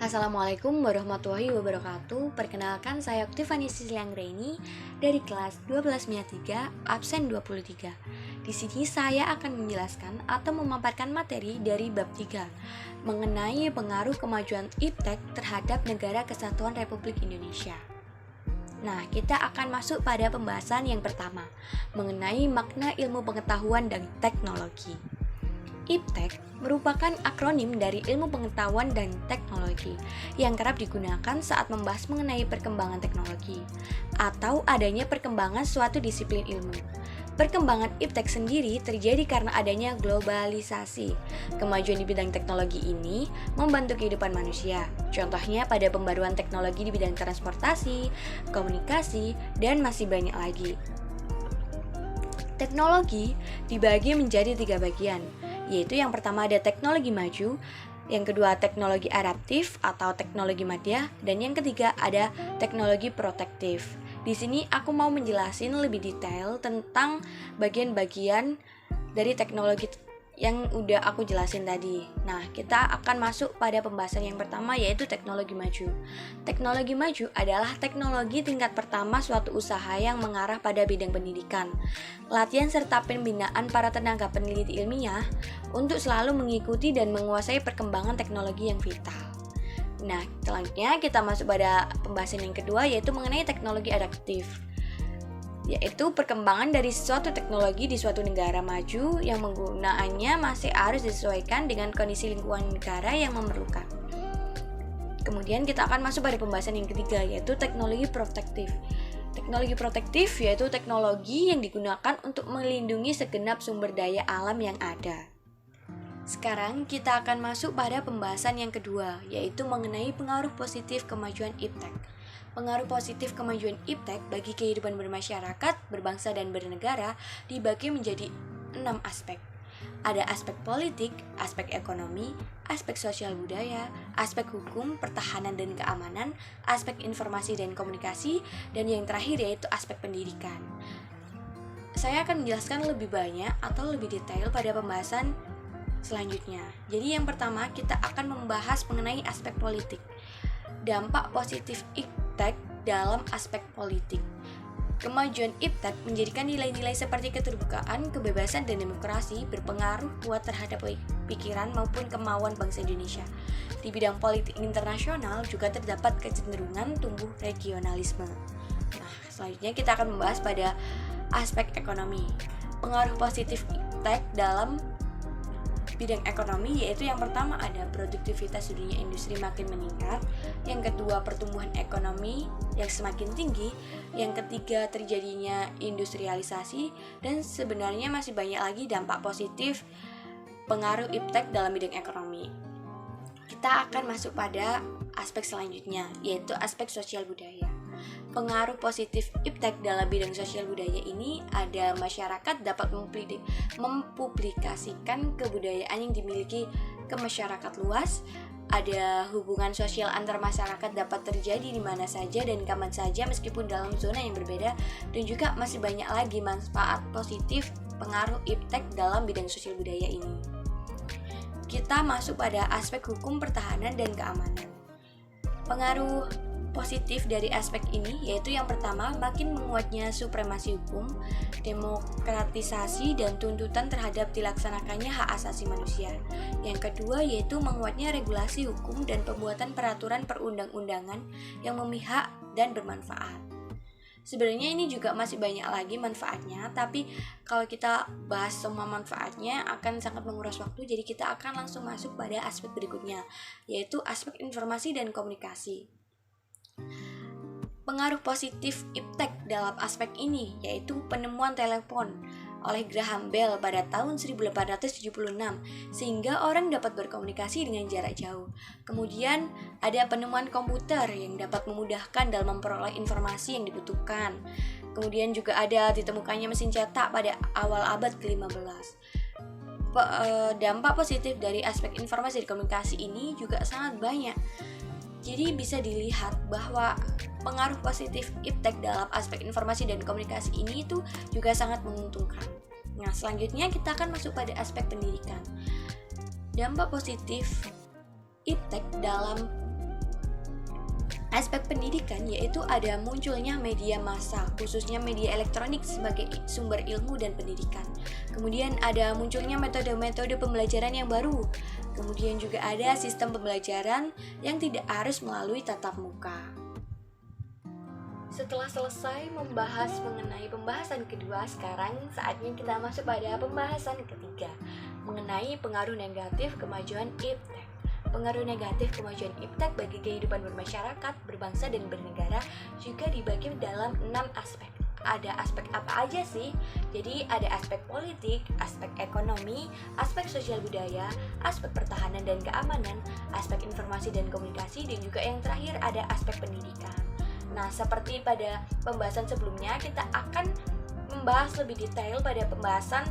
Assalamualaikum warahmatullahi wabarakatuh. Perkenalkan, saya Tiffany Sislianggraini dari kelas 12-3 absen 23. Di sini saya akan menjelaskan atau memaparkan materi dari bab 3 mengenai pengaruh kemajuan iptek terhadap Negara Kesatuan Republik Indonesia. Nah, kita akan masuk pada pembahasan yang pertama mengenai makna ilmu pengetahuan dan teknologi. Iptek merupakan akronim dari ilmu pengetahuan dan teknologi yang kerap digunakan saat membahas mengenai perkembangan teknologi atau adanya perkembangan suatu disiplin ilmu. Perkembangan iptek sendiri terjadi karena adanya globalisasi. Kemajuan di bidang teknologi ini membantu kehidupan manusia. Contohnya pada pembaruan teknologi di bidang transportasi, komunikasi, dan masih banyak lagi. Teknologi dibagi menjadi 3 bagian, yaitu yang pertama ada teknologi maju, yang kedua teknologi adaptif atau teknologi madya, dan yang ketiga ada teknologi protektif. Di sini aku mau menjelasin lebih detail tentang bagian-bagian dari teknologi yang udah aku jelasin tadi. Nah, kita akan masuk pada pembahasan yang pertama, yaitu teknologi maju. Teknologi maju adalah teknologi tingkat pertama suatu usaha yang mengarah pada bidang pendidikan, latihan serta pembinaan para tenaga peneliti ilmiah untuk selalu mengikuti dan menguasai perkembangan teknologi yang vital. Nah, selanjutnya kita masuk pada pembahasan yang kedua, yaitu mengenai teknologi adaptif, yaitu perkembangan dari suatu teknologi di suatu negara maju yang penggunaannya masih harus disesuaikan dengan kondisi lingkungan negara yang memerlukan. Kemudian kita akan masuk pada pembahasan yang ketiga, yaitu teknologi protektif. Teknologi protektif yaitu teknologi yang digunakan untuk melindungi segenap sumber daya alam yang ada. Sekarang kita akan masuk pada pembahasan yang kedua, yaitu mengenai pengaruh positif kemajuan iptek. Pengaruh positif kemajuan iptek bagi kehidupan bermasyarakat, berbangsa, dan bernegara dibagi menjadi 6 aspek. Ada aspek politik, aspek ekonomi, aspek sosial budaya, aspek hukum, pertahanan dan keamanan, aspek informasi dan komunikasi, dan yang terakhir yaitu aspek pendidikan. Saya akan menjelaskan lebih banyak atau lebih detail pada pembahasan selanjutnya. Jadi yang pertama kita akan membahas mengenai aspek politik. Dampak positif iptek dalam aspek politik. Kemajuan iptek menjadikan nilai-nilai seperti keterbukaan, kebebasan, dan demokrasi berpengaruh kuat terhadap pikiran maupun kemauan bangsa Indonesia. Di bidang politik internasional juga terdapat kecenderungan tumbuh regionalisme. Nah, selanjutnya kita akan membahas pada aspek ekonomi. Pengaruh positif iptek dalam bidang ekonomi yaitu yang pertama ada produktivitas dunia industri makin meningkat, yang kedua pertumbuhan ekonomi yang semakin tinggi, yang ketiga terjadinya industrialisasi, dan sebenarnya masih banyak lagi dampak positif pengaruh iptek dalam bidang ekonomi. Kita akan masuk pada aspek selanjutnya, yaitu aspek sosial budaya. Pengaruh positif iptek dalam bidang sosial budaya ini ada masyarakat dapat mempublikasikan kebudayaan yang dimiliki ke masyarakat luas, ada hubungan sosial antar masyarakat dapat terjadi di mana saja dan kapan saja meskipun dalam zona yang berbeda, dan juga masih banyak lagi manfaat positif pengaruh iptek dalam bidang sosial budaya ini. Kita masuk pada aspek hukum, pertahanan, dan keamanan. Pengaruh positif dari aspek ini yaitu yang pertama makin menguatnya supremasi hukum, demokratisasi dan tuntutan terhadap dilaksanakannya hak asasi manusia. Yang kedua yaitu menguatnya regulasi hukum dan pembuatan peraturan perundang-undangan yang memihak dan bermanfaat. Sebenarnya ini juga masih banyak lagi manfaatnya, tapi kalau kita bahas semua manfaatnya akan sangat menguras waktu, jadi kita akan langsung masuk pada aspek berikutnya, yaitu aspek informasi dan komunikasi. Pengaruh positif iptek dalam aspek ini yaitu penemuan telepon oleh Graham Bell pada tahun 1876 sehingga orang dapat berkomunikasi dengan jarak jauh. Kemudian ada penemuan komputer yang dapat memudahkan dalam memperoleh informasi yang dibutuhkan. Kemudian juga ada ditemukannya mesin cetak pada awal abad ke-15. Dampak positif dari aspek informasi dan komunikasi ini juga sangat banyak. Jadi bisa dilihat bahwa pengaruh positif iptek dalam aspek informasi dan komunikasi ini itu juga sangat menguntungkan. Nah, selanjutnya kita akan masuk pada aspek pendidikan. Dampak positif iptek dalam Aspek pendidikan yaitu ada munculnya media massa, khususnya media elektronik sebagai sumber ilmu dan pendidikan. Kemudian ada munculnya metode-metode pembelajaran yang baru. Kemudian juga ada sistem pembelajaran yang tidak harus melalui tatap muka. Setelah selesai membahas mengenai pembahasan kedua, sekarang saatnya kita masuk pada pembahasan ketiga, mengenai pengaruh negatif kemajuan iptek. Pengaruh negatif kemajuan iptek bagi kehidupan bermasyarakat, berbangsa, dan bernegara juga dibagi dalam 6 aspek. Ada aspek apa aja sih? Jadi ada aspek politik, aspek ekonomi, aspek sosial budaya, aspek pertahanan dan keamanan, aspek informasi dan komunikasi, dan juga yang terakhir ada aspek pendidikan. Nah, seperti pada pembahasan sebelumnya, kita akan membahas lebih detail pada pembahasan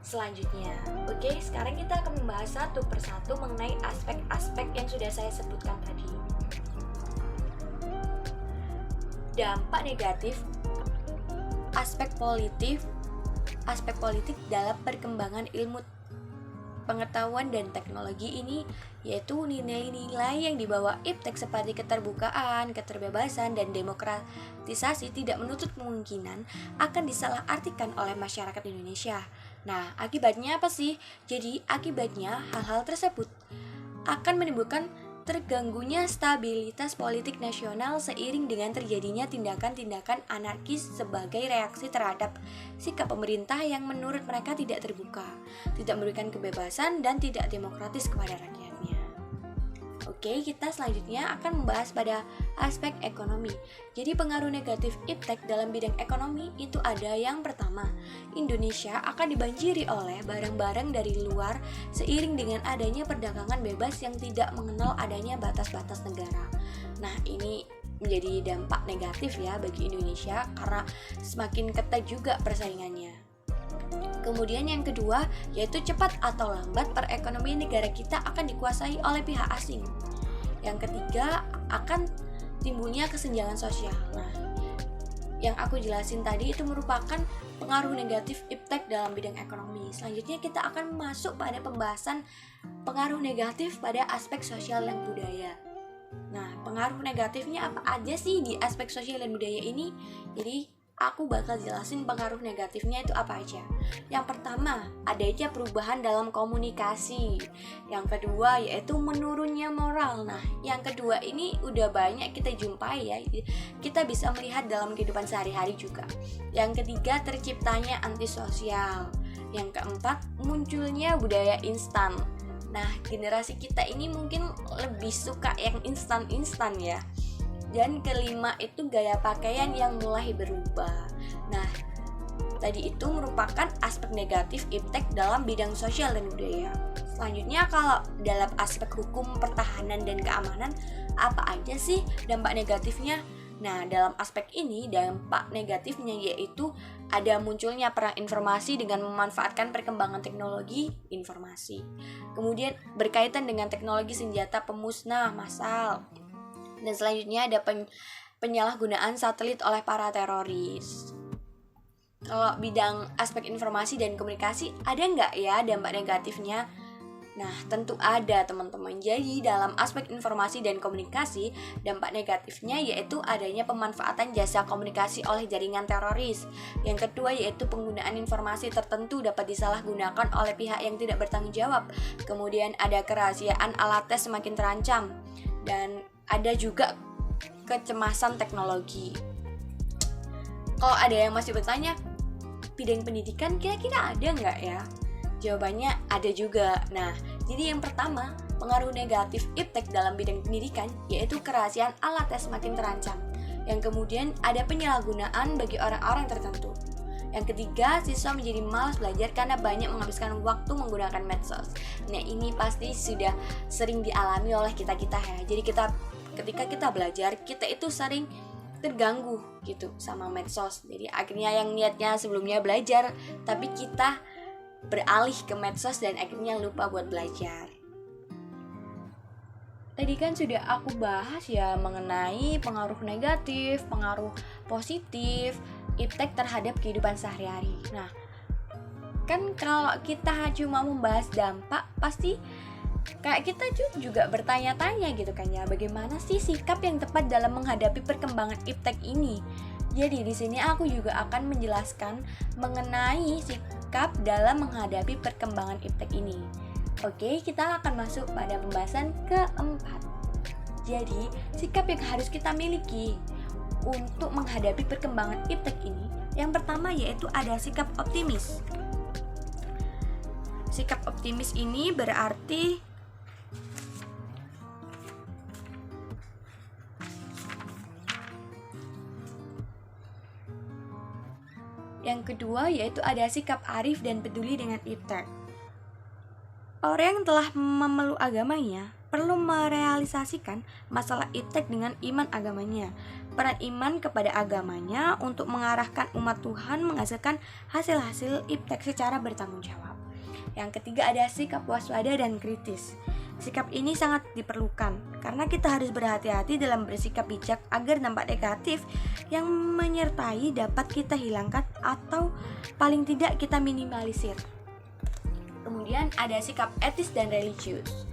selanjutnya. Oke, sekarang kita akan membahas satu persatu mengenai aspek-aspek yang sudah saya sebutkan tadi. Dampak negatif aspek politik dalam perkembangan ilmu pengetahuan dan teknologi ini yaitu nilai-nilai yang dibawa iptek seperti keterbukaan, keterbebasan, dan demokratisasi tidak menutup kemungkinan akan disalahartikan oleh masyarakat Indonesia. Nah, akibatnya apa sih? Jadi, akibatnya hal-hal tersebut akan menimbulkan terganggunya stabilitas politik nasional seiring dengan terjadinya tindakan-tindakan anarkis sebagai reaksi terhadap sikap pemerintah yang menurut mereka tidak terbuka, tidak memberikan kebebasan, dan tidak demokratis kepada rakyatnya. Oke, kita selanjutnya akan membahas pada aspek ekonomi. Jadi pengaruh negatif iptek dalam bidang ekonomi itu ada yang pertama, Indonesia akan dibanjiri oleh barang-barang dari luar seiring dengan adanya perdagangan bebas yang tidak mengenal adanya batas-batas negara. Nah, ini menjadi dampak negatif ya bagi Indonesia karena semakin ketat juga persaingannya. Kemudian yang kedua, yaitu cepat atau lambat perekonomian negara kita akan dikuasai oleh pihak asing. Yang ketiga, akan timbulnya kesenjangan sosial. Nah, yang aku jelasin tadi itu merupakan pengaruh negatif iptek dalam bidang ekonomi. Selanjutnya kita akan masuk pada pembahasan pengaruh negatif pada aspek sosial dan budaya. Nah, pengaruh negatifnya apa aja sih di aspek sosial dan budaya ini? Jadi aku bakal jelasin pengaruh negatifnya itu apa aja. Yang pertama, adanya perubahan dalam komunikasi. Yang kedua, yaitu menurunnya moral. Nah, yang kedua ini udah banyak kita jumpai ya. Kita bisa melihat dalam kehidupan sehari-hari juga. Yang ketiga, terciptanya antisosial. Yang keempat, munculnya budaya instan. Nah, generasi kita ini mungkin lebih suka yang instan-instan ya. Dan kelima itu gaya pakaian yang mulai berubah. Nah, tadi itu merupakan aspek negatif iptek dalam bidang sosial dan budaya. Selanjutnya kalau dalam aspek hukum, pertahanan, dan keamanan, apa aja sih dampak negatifnya? Nah, dalam aspek ini dampak negatifnya yaitu ada munculnya perang informasi dengan memanfaatkan perkembangan teknologi informasi. Kemudian berkaitan dengan teknologi senjata pemusnah massal. Dan selanjutnya ada penyalahgunaan satelit oleh para teroris. Kalau bidang aspek informasi dan komunikasi, ada nggak ya dampak negatifnya? Nah, tentu ada teman-teman. Jadi dalam aspek informasi dan komunikasi, dampak negatifnya yaitu adanya pemanfaatan jasa komunikasi oleh jaringan teroris. Yang kedua yaitu penggunaan informasi tertentu dapat disalahgunakan oleh pihak yang tidak bertanggung jawab. Kemudian ada kerahasiaan alat tes semakin terancam. Dan ada juga kecemasan teknologi. Kalau ada yang masih bertanya, bidang pendidikan kira-kira ada nggak ya? Jawabannya ada juga. Nah, jadi yang pertama, pengaruh negatif iptek dalam bidang pendidikan yaitu kerahasiaan alat tes semakin terancam. Yang kemudian ada penyalahgunaan bagi orang-orang tertentu. Yang ketiga, siswa menjadi malas belajar karena banyak menghabiskan waktu menggunakan medsos. Nah, ini pasti sudah sering dialami oleh kita-kita ya. Jadi ketika kita belajar, kita itu sering terganggu gitu sama medsos. Jadi akhirnya yang niatnya sebelumnya belajar, tapi kita beralih ke medsos dan akhirnya lupa buat belajar. Tadi kan sudah aku bahas ya mengenai pengaruh negatif, pengaruh positif iptek terhadap kehidupan sehari-hari. Nah, kan kalau kita cuma membahas dampak, pasti Kayak kita juga bertanya-tanya gitu kan ya, bagaimana sih sikap yang tepat dalam menghadapi perkembangan iptek ini. Jadi di sini aku juga akan menjelaskan mengenai sikap dalam menghadapi perkembangan iptek ini. Oke, kita akan masuk pada pembahasan keempat. Jadi, sikap yang harus kita miliki untuk menghadapi perkembangan iptek ini, yang pertama yaitu ada sikap optimis. Sikap optimis ini berarti yang kedua yaitu ada sikap arif dan peduli dengan iptek. Orang yang telah memeluk agamanya perlu merealisasikan masalah iptek dengan iman agamanya. Peran iman kepada agamanya untuk mengarahkan umat Tuhan menghasilkan hasil-hasil iptek secara bertanggung jawab. Yang ketiga ada sikap waspada dan kritis. Sikap ini sangat diperlukan karena kita harus berhati-hati dalam bersikap bijak agar dampak negatif yang menyertai dapat kita hilangkan atau paling tidak kita minimalisir. Kemudian ada sikap etis dan religius.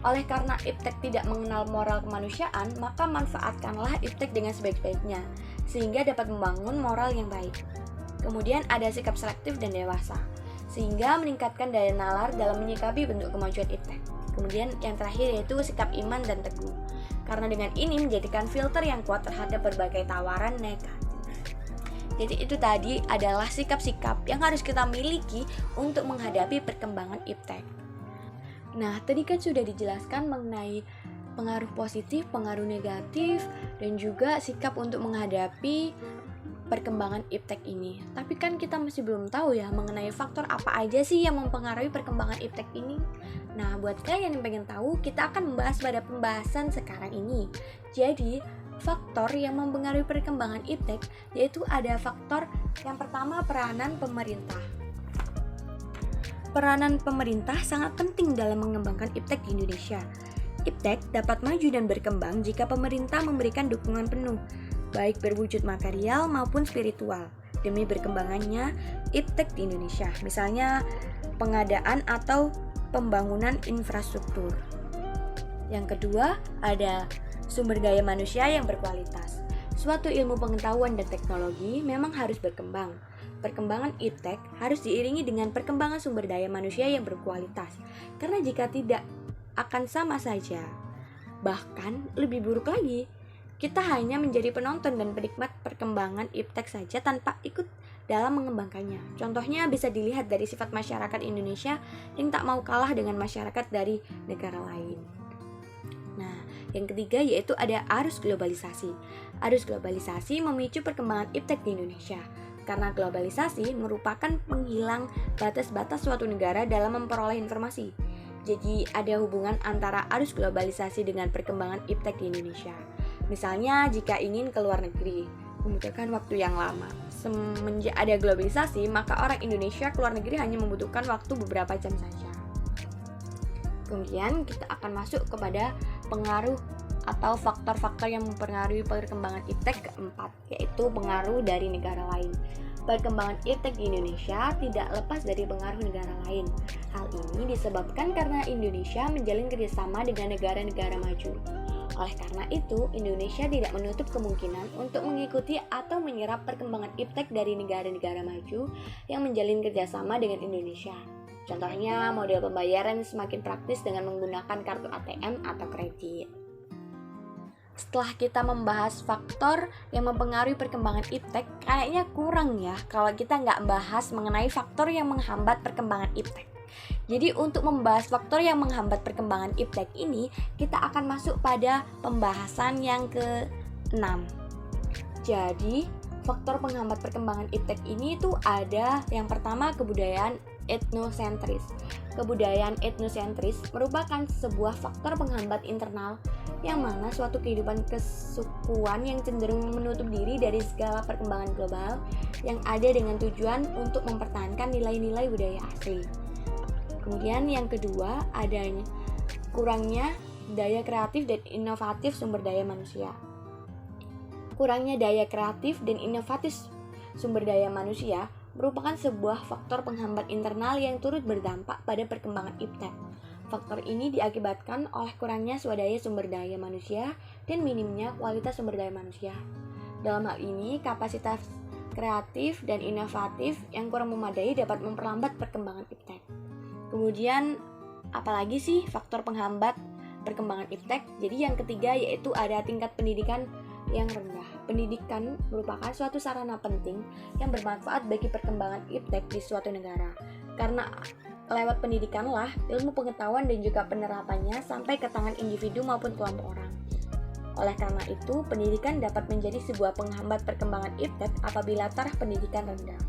Oleh karena iptek tidak mengenal moral kemanusiaan, maka manfaatkanlah iptek dengan sebaik-baiknya sehingga dapat membangun moral yang baik. Kemudian ada sikap selektif dan dewasa, sehingga meningkatkan daya nalar dalam menyikapi bentuk kemajuan iptek. Kemudian yang terakhir yaitu sikap iman dan teguh, karena dengan ini menjadikan filter yang kuat terhadap berbagai tawaran negatif. Jadi itu tadi adalah sikap-sikap yang harus kita miliki untuk menghadapi perkembangan iptek. Nah, tadi kan sudah dijelaskan mengenai pengaruh positif, pengaruh negatif, dan juga sikap untuk menghadapi perkembangan iptek ini. Tapi kan kita masih belum tahu ya mengenai faktor apa aja sih yang mempengaruhi perkembangan iptek ini. Nah, buat kalian yang pengen tahu, kita akan membahas pada pembahasan sekarang ini. Jadi, faktor yang mempengaruhi perkembangan iptek yaitu ada faktor yang pertama, peranan pemerintah. Peranan pemerintah sangat penting dalam mengembangkan iptek di Indonesia. Iptek dapat maju dan berkembang jika pemerintah memberikan dukungan penuh, baik berwujud material maupun spiritual, demi berkembangannya iptek di Indonesia. Misalnya pengadaan atau pembangunan infrastruktur. Yang kedua, ada sumber daya manusia yang berkualitas. Suatu ilmu pengetahuan dan teknologi memang harus berkembang. Perkembangan iptek harus diiringi dengan perkembangan sumber daya manusia yang berkualitas. Karena jika tidak, akan sama saja. Bahkan lebih buruk lagi, kita hanya menjadi penonton dan penikmat perkembangan iptek saja tanpa ikut dalam mengembangkannya. Contohnya bisa dilihat dari sifat masyarakat Indonesia yang tak mau kalah dengan masyarakat dari negara lain. Nah, yang ketiga yaitu ada arus globalisasi. Arus globalisasi memicu perkembangan iptek di Indonesia. Karena globalisasi merupakan penghilang batas-batas suatu negara dalam memperoleh informasi. Jadi ada hubungan antara arus globalisasi dengan perkembangan iptek di Indonesia. Misalnya jika ingin ke luar negeri, membutuhkan waktu yang lama. Semenjak ada globalisasi, maka orang Indonesia ke luar negeri hanya membutuhkan waktu beberapa jam saja. Kemudian kita akan masuk kepada pengaruh atau faktor-faktor yang mempengaruhi perkembangan iptek keempat, yaitu pengaruh dari negara lain. Perkembangan iptek di Indonesia tidak lepas dari pengaruh negara lain. Hal ini disebabkan karena Indonesia menjalin kerjasama dengan negara-negara maju. Oleh karena itu, Indonesia tidak menutup kemungkinan untuk mengikuti atau menyerap perkembangan iptek dari negara-negara maju yang menjalin kerjasama dengan Indonesia. Contohnya, model pembayaran semakin praktis dengan menggunakan kartu ATM atau kredit. Setelah kita membahas faktor yang mempengaruhi perkembangan iptek, kayaknya kurang ya kalau kita nggak bahas mengenai faktor yang menghambat perkembangan iptek. Jadi untuk membahas faktor yang menghambat perkembangan iptek ini, kita akan masuk pada pembahasan yang ke-6. Jadi, faktor penghambat perkembangan iptek ini itu ada yang pertama kebudayaan etnosentris. Kebudayaan etnosentris merupakan sebuah faktor penghambat internal yang mana suatu kehidupan kesukuan yang cenderung menutup diri dari segala perkembangan global yang ada dengan tujuan untuk mempertahankan nilai-nilai budaya asli. Kemudian yang kedua adanya kurangnya daya kreatif dan inovatif sumber daya manusia. Kurangnya daya kreatif dan inovatif sumber daya manusia merupakan sebuah faktor penghambat internal yang turut berdampak pada perkembangan iptek. Faktor ini diakibatkan oleh kurangnya swadaya sumber daya manusia dan minimnya kualitas sumber daya manusia. Dalam hal ini, kapasitas kreatif dan inovatif yang kurang memadai dapat memperlambat perkembangan iptek. Kemudian, apalagi sih faktor penghambat perkembangan iptek? Jadi yang ketiga yaitu ada tingkat pendidikan yang rendah. Pendidikan merupakan suatu sarana penting yang bermanfaat bagi perkembangan iptek di suatu negara. Karena lewat pendidikanlah ilmu pengetahuan dan juga penerapannya sampai ke tangan individu maupun kelompok orang. Oleh karena itu, pendidikan dapat menjadi sebuah penghambat perkembangan iptek apabila taraf pendidikan rendah.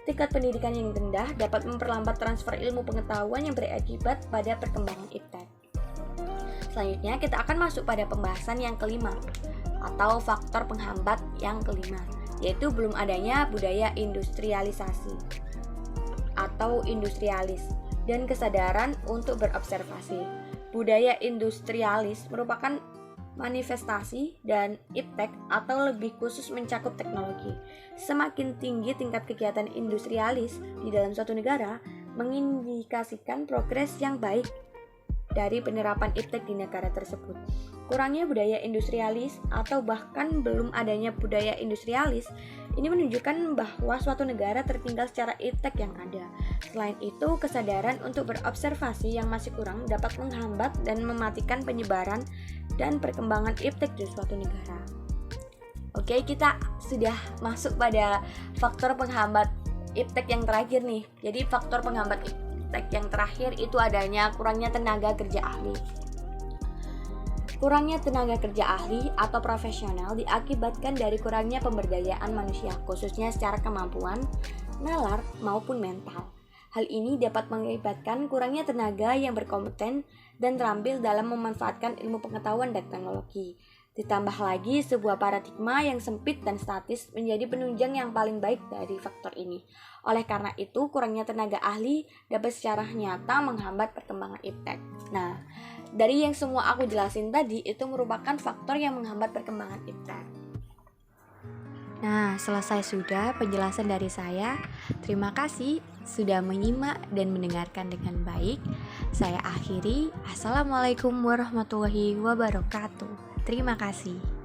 Tingkat pendidikan yang rendah dapat memperlambat transfer ilmu pengetahuan yang berakibat pada perkembangan iptek. Selanjutnya, kita akan masuk pada pembahasan yang kelima, atau faktor penghambat yang kelima, yaitu belum adanya budaya industrialisasi atau industrialis dan kesadaran untuk berobservasi. Budaya industrialis merupakan manifestasi dan iptek atau lebih khusus mencakup teknologi. Semakin tinggi tingkat kegiatan industrialis di dalam suatu negara, mengindikasikan progres yang baik dari penerapan iptek di negara tersebut. Kurangnya budaya industrialis atau bahkan belum adanya budaya industrialis ini menunjukkan bahwa suatu negara tertinggal secara iptek yang ada. Selain itu, kesadaran untuk berobservasi yang masih kurang dapat menghambat dan mematikan penyebaran dan perkembangan iptek di suatu negara. Oke, kita sudah masuk pada faktor penghambat iptek yang terakhir nih. Jadi faktor penghambat iptek yang terakhir itu adanya kurangnya tenaga kerja ahli. Kurangnya tenaga kerja ahli atau profesional diakibatkan dari kurangnya pemberdayaan manusia, khususnya secara kemampuan, nalar, maupun mental. Hal ini dapat mengakibatkan kurangnya tenaga yang berkompeten dan terampil dalam memanfaatkan ilmu pengetahuan dan teknologi. Ditambah lagi, sebuah paradigma yang sempit dan statis menjadi penunjang yang paling baik dari faktor ini. Oleh karena itu, kurangnya tenaga ahli dapat secara nyata menghambat perkembangan iptek. Nah, dari yang semua aku jelasin tadi, itu merupakan faktor yang menghambat perkembangan iptek. Nah, selesai sudah penjelasan dari saya. Terima kasih sudah menyimak dan mendengarkan dengan baik. Saya akhiri. Assalamualaikum warahmatullahi wabarakatuh. Terima kasih.